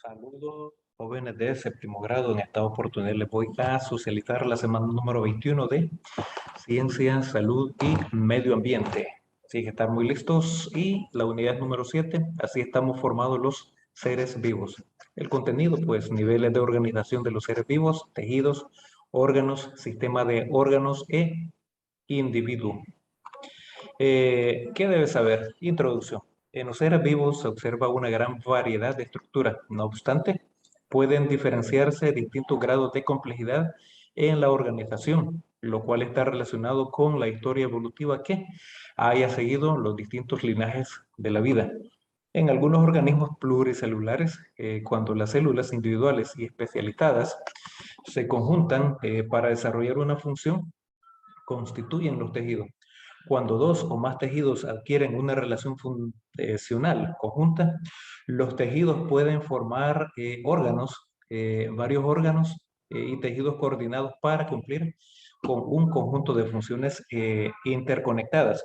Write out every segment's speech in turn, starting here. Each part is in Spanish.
Saludos, jóvenes de séptimo grado. En esta oportunidad les voy a socializar la semana número 21 de Ciencia, Salud y Medio Ambiente. Así que están muy listos. Y la unidad número 7, así estamos formados los seres vivos. El contenido, pues, niveles de organización de los seres vivos, tejidos, órganos, sistema de órganos e individuo. ¿Qué debes saber? Introducción. En los seres vivos se observa una gran variedad de estructuras. No obstante, pueden diferenciarse distintos grados de complejidad en la organización, lo cual está relacionado con la historia evolutiva que haya seguido los distintos linajes de la vida. En algunos organismos pluricelulares, cuando las células individuales y especializadas se conjuntan para desarrollar una función, constituyen los tejidos. Cuando dos o más tejidos adquieren una relación funcional conjunta, los tejidos pueden formar órganos, varios órganos y tejidos coordinados para cumplir con un conjunto de funciones interconectadas.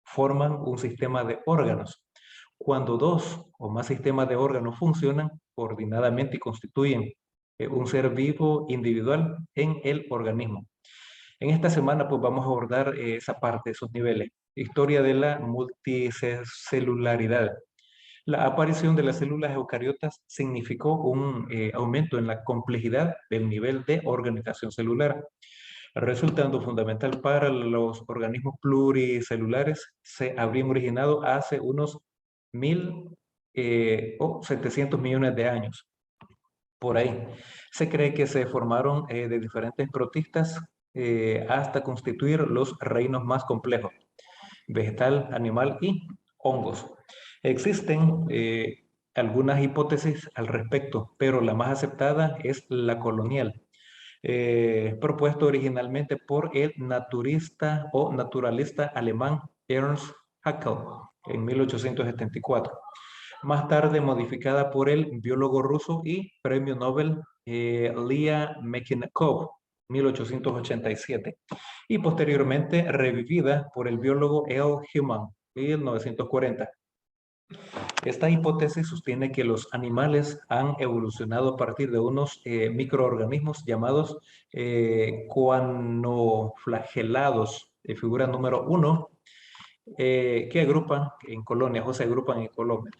Forman un sistema de órganos. Cuando dos o más sistemas de órganos funcionan coordinadamente y constituyen un ser vivo individual en el organismo. En esta semana pues vamos a abordar esa parte, esos niveles. Historia de la multicelularidad. La aparición de las células eucariotas significó un aumento en la complejidad del nivel de organización celular, resultando fundamental para los organismos pluricelulares. Se habrían originado hace unos 1.700 millones de años, por ahí. Se cree que se formaron de diferentes protistas hasta constituir los reinos más complejos, vegetal, animal y hongos. Existen algunas hipótesis al respecto, pero la más aceptada es la colonial, propuesto originalmente por el naturista o naturalista alemán Ernst Haeckel en 1874. Más tarde modificada por el biólogo ruso y premio Nobel Lia Mechnikov, 1887, y posteriormente revivida por el biólogo L. Human, 1940. Esta hipótesis sostiene que los animales han evolucionado a partir de unos microorganismos llamados coanoflagelados, figura número 1, que agrupan en colonias o se agrupan en colonias,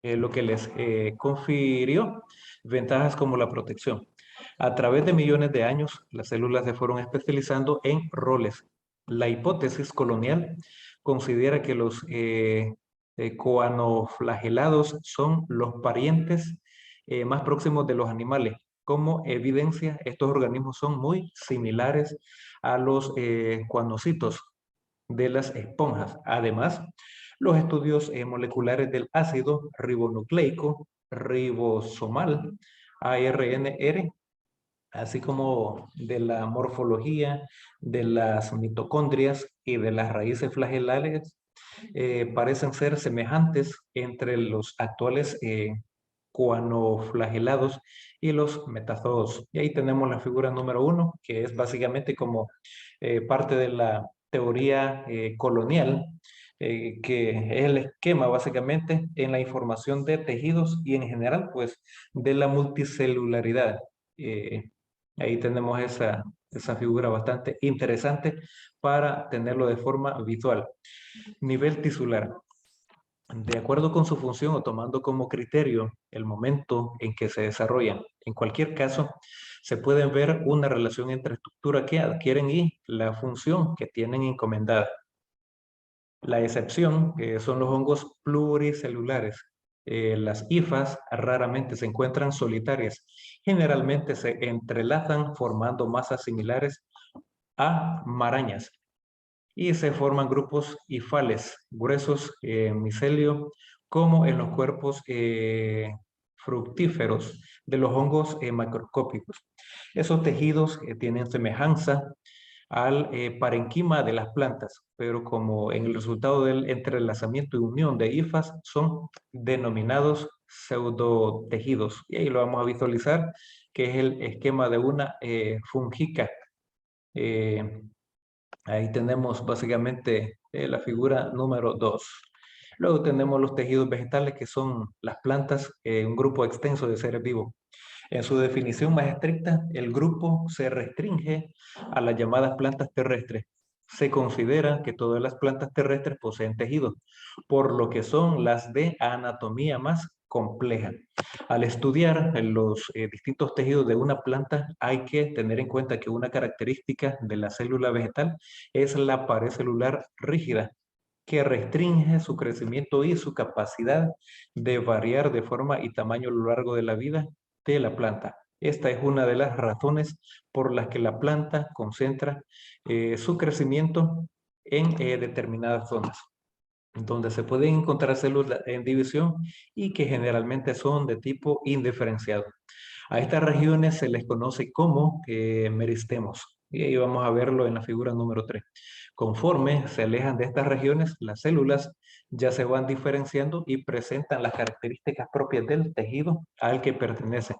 lo que les confirió ventajas como la protección. A través de millones de años, las células se fueron especializando en roles. La hipótesis colonial considera que los coanoflagelados son los parientes más próximos de los animales. Como evidencia, estos organismos son muy similares a los coanocitos de las esponjas. Además, los estudios moleculares del ácido ribonucleico, ribosomal, ARNR, así como de la morfología de las mitocondrias y de las raíces flagelales, parecen ser semejantes entre los actuales coanoflagelados y los metazoos. Y ahí tenemos la figura número 1, que es básicamente como parte de la teoría colonial, que es el esquema básicamente en la información de tejidos y en general pues de la multicelularidad. Eh, Ahí tenemos esa figura bastante interesante para tenerlo de forma visual. Nivel tisular. De acuerdo con su función o tomando como criterio el momento en que se desarrollan. En cualquier caso, se puede ver una relación entre estructura que adquieren y la función que tienen encomendada. La excepción son los hongos pluricelulares. Las hifas raramente se encuentran solitarias. Generalmente se entrelazan formando masas similares a marañas y se forman grupos hifales gruesos micelio, como en los cuerpos fructíferos de los hongos macroscópicos. Esos tejidos tienen semejanza al parenquima de las plantas, pero como en el resultado del entrelazamiento y unión de hifas son denominados pseudotejidos. Y ahí lo vamos a visualizar, que es el esquema de una fungica. Ahí tenemos básicamente la figura número 2. Luego tenemos los tejidos vegetales, que son las plantas, un grupo extenso de seres vivos. En su definición más estricta, el grupo se restringe a las llamadas plantas terrestres. Se considera que todas las plantas terrestres poseen tejidos, por lo que son las de anatomía más compleja. Al estudiar los distintos tejidos de una planta, hay que tener en cuenta que una característica de la célula vegetal es la pared celular rígida, que restringe su crecimiento y su capacidad de variar de forma y tamaño a lo largo de la vida de la planta. Esta es una de las razones por las que la planta concentra su crecimiento en determinadas zonas, donde se pueden encontrar células en división y que generalmente son de tipo indiferenciado. A estas regiones se les conoce como meristemos. Y ahí vamos a verlo en la figura número 3. Conforme se alejan de estas regiones, las células ya se van diferenciando y presentan las características propias del tejido al que pertenecen,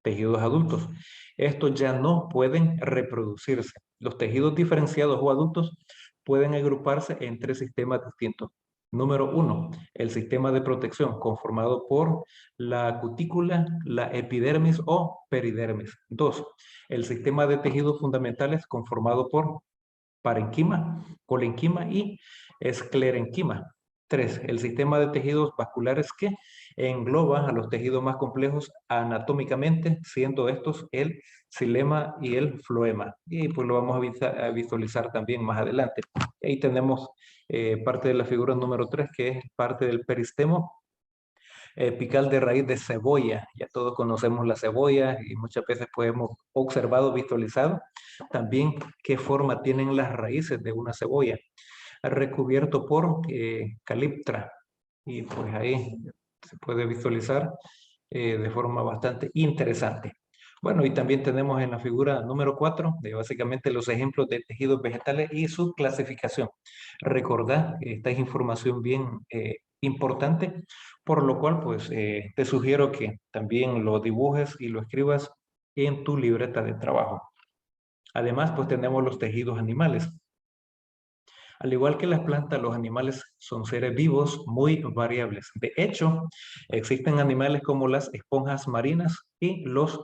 tejidos adultos. Estos ya no pueden reproducirse. Los tejidos diferenciados o adultos pueden agruparse en tres sistemas distintos. Número 1, el sistema de protección, conformado por la cutícula, la epidermis o peridermis. 2, el sistema de tejidos fundamentales, conformado por parenquima, colenquima y esclerenquima. 3, el sistema de tejidos vasculares, que engloba a los tejidos más complejos anatómicamente, siendo estos el xilema y el floema. Y pues lo vamos a visualizar también más adelante. Ahí tenemos parte de la figura número 3, que es parte del peristemo pical de raíz de cebolla. Ya todos conocemos la cebolla y muchas veces pues hemos observado, visualizado también qué forma tienen las raíces de una cebolla, recubierto por caliptra. Y pues ahí se puede visualizar de forma bastante interesante. Bueno, y también tenemos en la figura número 4, básicamente los ejemplos de tejidos vegetales y su clasificación. Recordad, esta es información bien importante, por lo cual pues te sugiero que también lo dibujes y lo escribas en tu libreta de trabajo. Además, pues tenemos los tejidos animales. Al igual que las plantas, los animales son seres vivos muy variables. De hecho, existen animales como las esponjas marinas y los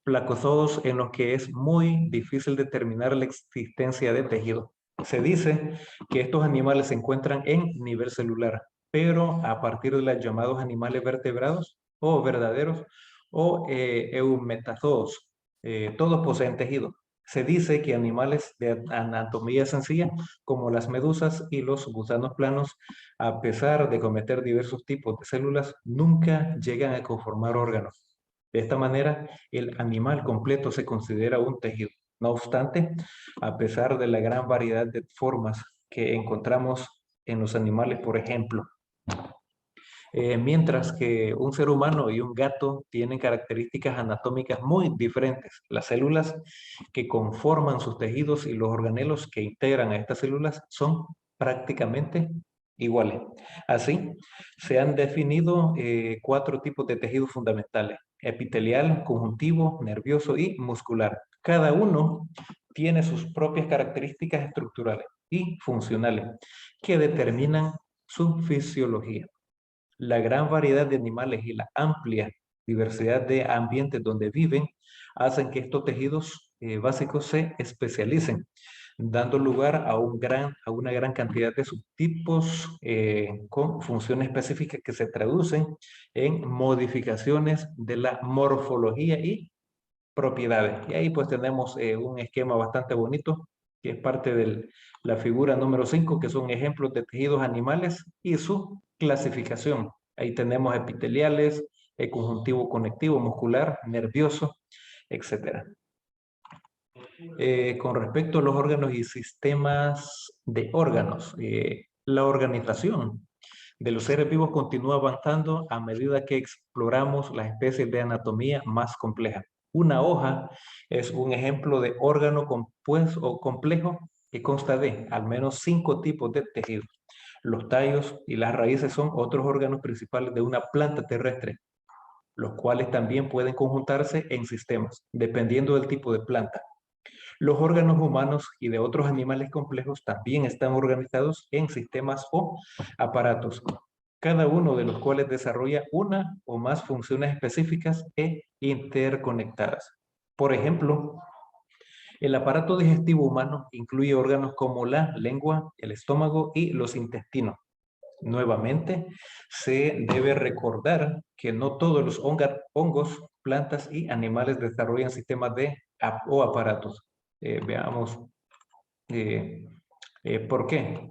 placozoos, en los que es muy difícil determinar la existencia de tejido. Se dice que estos animales se encuentran en nivel celular, pero a partir de los llamados animales vertebrados o verdaderos o eumetazoos, todos poseen tejido. Se dice que animales de anatomía sencilla, como las medusas y los gusanos planos, a pesar de cometer diversos tipos de células, nunca llegan a conformar órganos. De esta manera, el animal completo se considera un tejido. No obstante, a pesar de la gran variedad de formas que encontramos en los animales, por ejemplo, mientras que un ser humano y un gato tienen características anatómicas muy diferentes. Las células que conforman sus tejidos y los organelos que integran a estas células son prácticamente iguales. Así, se han definido 4 tipos de tejidos fundamentales: epitelial, conjuntivo, nervioso y muscular. Cada uno tiene sus propias características estructurales y funcionales que determinan su fisiología. La gran variedad de animales y la amplia diversidad de ambientes donde viven hacen que estos tejidos básicos se especialicen, dando lugar a una gran cantidad de subtipos con funciones específicas que se traducen en modificaciones de la morfología y propiedades. Y ahí pues tenemos un esquema bastante bonito, que es parte de la figura número 5, que son ejemplos de tejidos animales y su clasificación. Ahí tenemos epiteliales, conjuntivo conectivo, muscular, nervioso, etcétera. Con respecto a los órganos y sistemas de órganos, la organización de los seres vivos continúa avanzando a medida que exploramos las especies de anatomía más complejas. Una hoja es un ejemplo de órgano compuesto o complejo que consta de al menos 5 tipos de tejidos. Los tallos y las raíces son otros órganos principales de una planta terrestre, los cuales también pueden conjuntarse en sistemas, dependiendo del tipo de planta. Los órganos humanos y de otros animales complejos también están organizados en sistemas o aparatos. cada uno de los cuales desarrolla una o más funciones específicas e interconectadas. Por ejemplo, el aparato digestivo humano incluye órganos como la lengua, el estómago y los intestinos. Nuevamente, se debe recordar que no todos los hongos, plantas y animales desarrollan sistemas o aparatos. Veamos por qué.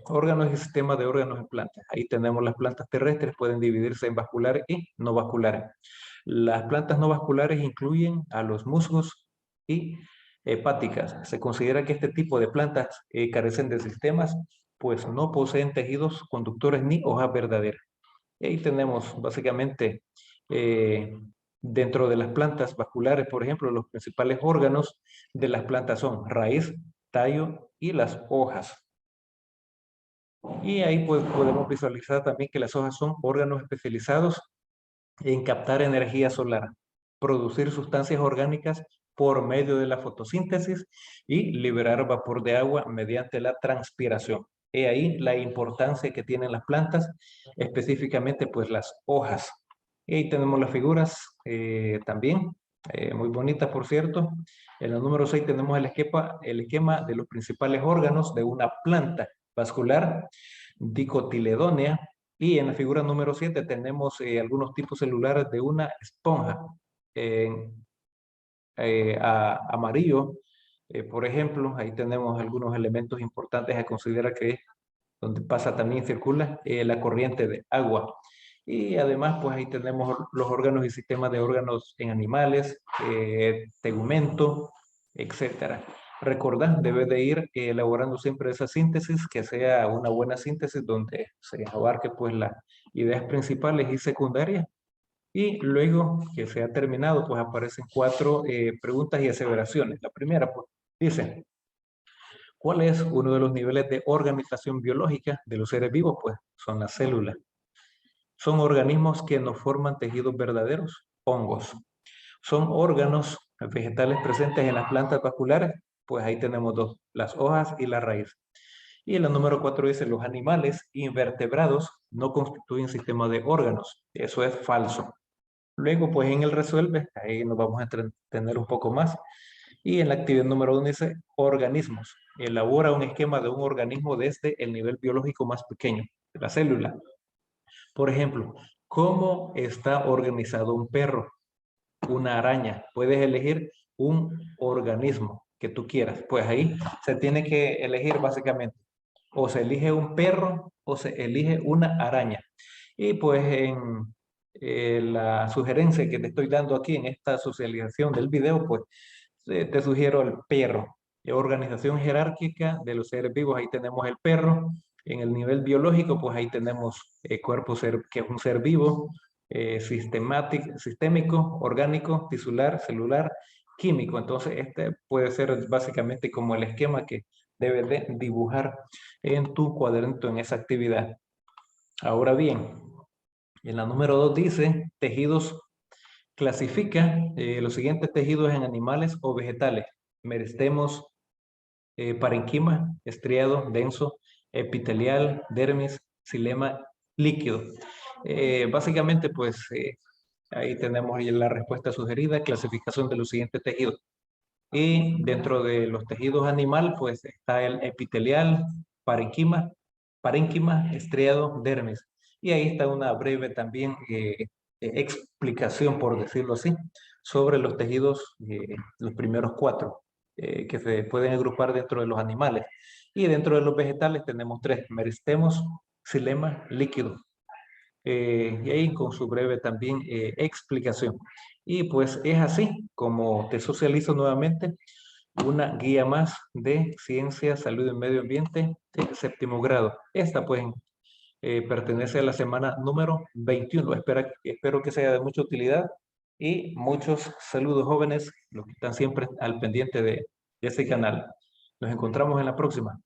Órganos y sistemas de órganos en plantas. Ahí tenemos las plantas terrestres, pueden dividirse en vasculares y no vasculares. Las plantas no vasculares incluyen a los musgos y hepáticas. Se considera que este tipo de plantas carecen de sistemas, pues no poseen tejidos conductores ni hojas verdaderas. Y ahí tenemos básicamente dentro de las plantas vasculares, por ejemplo, los principales órganos de las plantas son raíz, tallo y las hojas. Y ahí pues podemos visualizar también que las hojas son órganos especializados en captar energía solar, producir sustancias orgánicas por medio de la fotosíntesis y liberar vapor de agua mediante la transpiración. He ahí la importancia que tienen las plantas, específicamente pues las hojas. Y ahí tenemos las figuras también, muy bonitas por cierto. En el número 6 tenemos el esquema de los principales órganos de una planta vascular dicotiledónea, y en la figura número 7 tenemos algunos tipos celulares de una esponja. Amarillo, por ejemplo, ahí tenemos algunos elementos importantes a considerar que donde pasa también circula la corriente de agua. Y además, pues ahí tenemos los órganos y sistemas de órganos en animales, tegumento, etcétera. Recordad, debe de ir elaborando siempre esa síntesis, que sea una buena síntesis donde se abarque pues las ideas principales y secundarias. Y luego que se ha terminado, pues aparecen 4 preguntas y aseveraciones. La primera, pues, dice, ¿cuál es uno de los niveles de organización biológica de los seres vivos? Pues son las células. Son organismos que no forman tejidos verdaderos, hongos. Son órganos vegetales presentes en las plantas vasculares, pues ahí tenemos dos, las hojas y la raíz. Y la número 4 dice, los animales invertebrados no constituyen sistema de órganos. Eso es falso. Luego, pues en el resuelve, ahí nos vamos a entretener un poco más. Y en la actividad número 1 dice, organismos. Elabora un esquema de un organismo desde el nivel biológico más pequeño, la célula. Por ejemplo, ¿cómo está organizado un perro? Una araña. Puedes elegir un organismo que tú quieras. Pues ahí se tiene que elegir básicamente. O se elige un perro o se elige una araña. Y pues en la sugerencia que te estoy dando aquí en esta socialización del video, pues te sugiero el perro. Organización jerárquica de los seres vivos, ahí tenemos el perro. En el nivel biológico, pues ahí tenemos que es un ser vivo, sistémico, orgánico, tisular, celular, químico. Entonces, este puede ser básicamente como el esquema que debes de dibujar en tu cuadernito en esa actividad. Ahora bien, en la número 2 dice, tejidos, clasifica los siguientes tejidos en animales o vegetales. Meristemos, parenquima, estriado, denso, epitelial, dermis, xilema, líquido. Básicamente, pues ahí tenemos la respuesta sugerida, clasificación de los siguientes tejidos. Y dentro de los tejidos animal, pues está el epitelial, parénquima, estriado, dermis. Y ahí está una breve también explicación, por decirlo así, sobre los tejidos, los primeros 4, que se pueden agrupar dentro de los animales. Y dentro de los vegetales tenemos 3, meristemos, xilema, líquido. Y ahí con su breve también explicación. Y pues es así como te socializo nuevamente una guía más de ciencia, salud y medio ambiente de 7º grado. Esta pues pertenece a la semana número 21. Espero que sea de mucha utilidad y muchos saludos jóvenes, los que están siempre al pendiente de este canal. Nos encontramos en la próxima.